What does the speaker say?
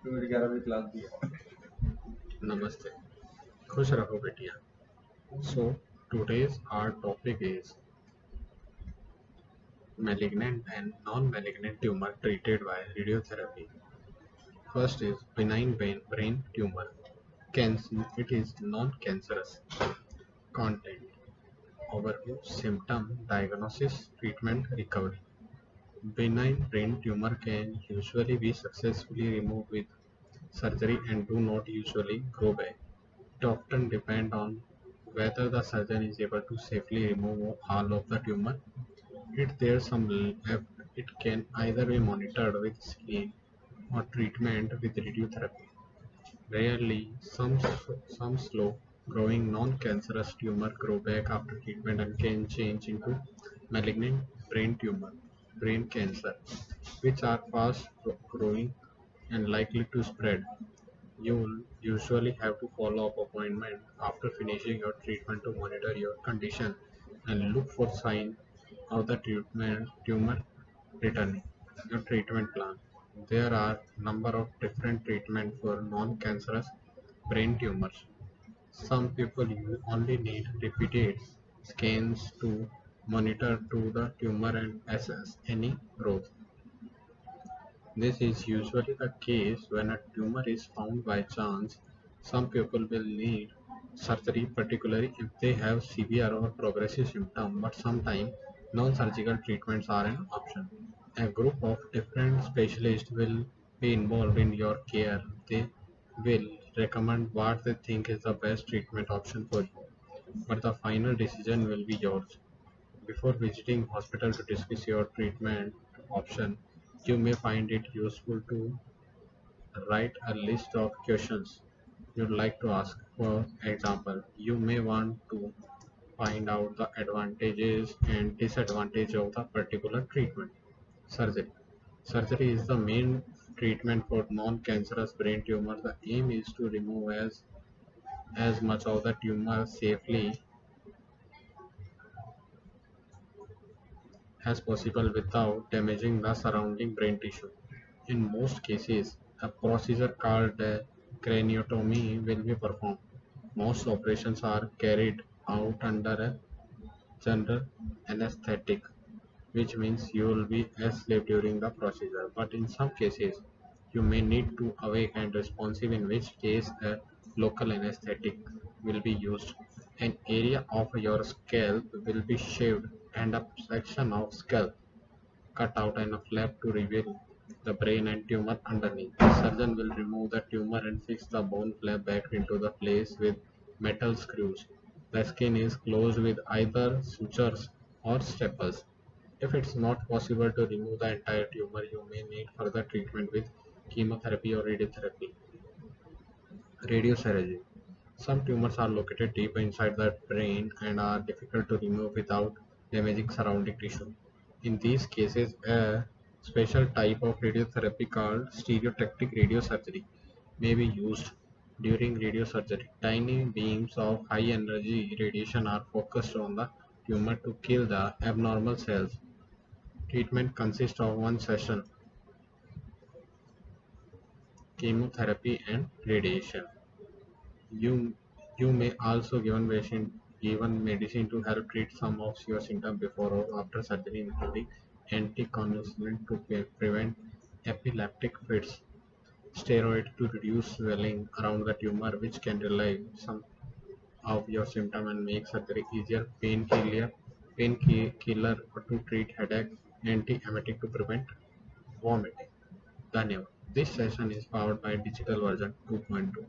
तो मेरी 11 बजे क्लास दी है। Namaste. खुश रहो बेटिया. So today's our topic is malignant and non-malignant tumor treated by radiotherapy. First is benign brain tumor. Cancer. It is non-cancerous. Content. Overview. Symptom. Diagnosis. Treatment. Recovery. Benign brain tumor can usually be successfully removed with surgery and do not usually grow back. It often depends on whether the surgeon is able to safely remove all of the tumor. If there is some left, it can either be monitored with skin or treatment with radiotherapy. Rarely, some slow-growing non-cancerous tumor grow back after treatment and can change into malignant brain tumor, brain cancer, which are fast-growing and likely to spread. You will usually have to follow up appointment after finishing your treatment to monitor your condition and look for signs of the tumor returning. Your treatment plan. There are number of different treatments for non-cancerous brain tumors. Some people you only need repeated scans to monitor to the tumor and assess any growth. This is usually the case when a tumor is found by chance. Some people will need surgery, particularly if they have severe or progressive symptoms, but sometimes non-surgical treatments are an option. A group of different specialists will be involved in your care. They will recommend what they think is the best treatment option for you, but the final decision will be yours. Before visiting hospital to discuss your treatment option, you may find it useful to write a list of questions you'd like to ask. For example, you may want to find out the advantages and disadvantages of the particular treatment. Surgery. Surgery is the main treatment for non-cancerous brain tumor. The aim is to remove as much of the tumor safely as possible without damaging the surrounding brain tissue. In most cases, a procedure called a craniotomy will be performed. Most operations are carried out under a general anesthetic, which means you will be asleep during the procedure. But in some cases, you may need to awake and responsive, in which case a local anesthetic will be used. An area of your scalp will be shaved and a section of scalp cut out and flap to reveal the brain and tumor underneath. The surgeon will remove the tumor and fix the bone flap back into the place with metal screws. The skin is closed with either sutures or staples. If it's not possible to remove the entire tumor, you may need further treatment with chemotherapy or radiotherapy. Radiosurgery. Some tumors are located deep inside the brain and are difficult to remove without damaging surrounding tissue. In these cases, a special type of radiotherapy called stereotactic radiosurgery may be used. During radiosurgery, tiny beams of high energy radiation are focused on the tumor to kill the abnormal cells. Treatment consists of one session, chemotherapy and radiation. You you may also given medicine to help treat some of your symptoms before or after surgery, including anticonvulsant to prevent epileptic fits, steroid to reduce swelling around the tumor, which can relieve some of your symptoms and make surgery easier, painkiller to treat headache, anti-emetic to prevent vomiting. Dhanyavad. This session is powered by Digital Version 2.2.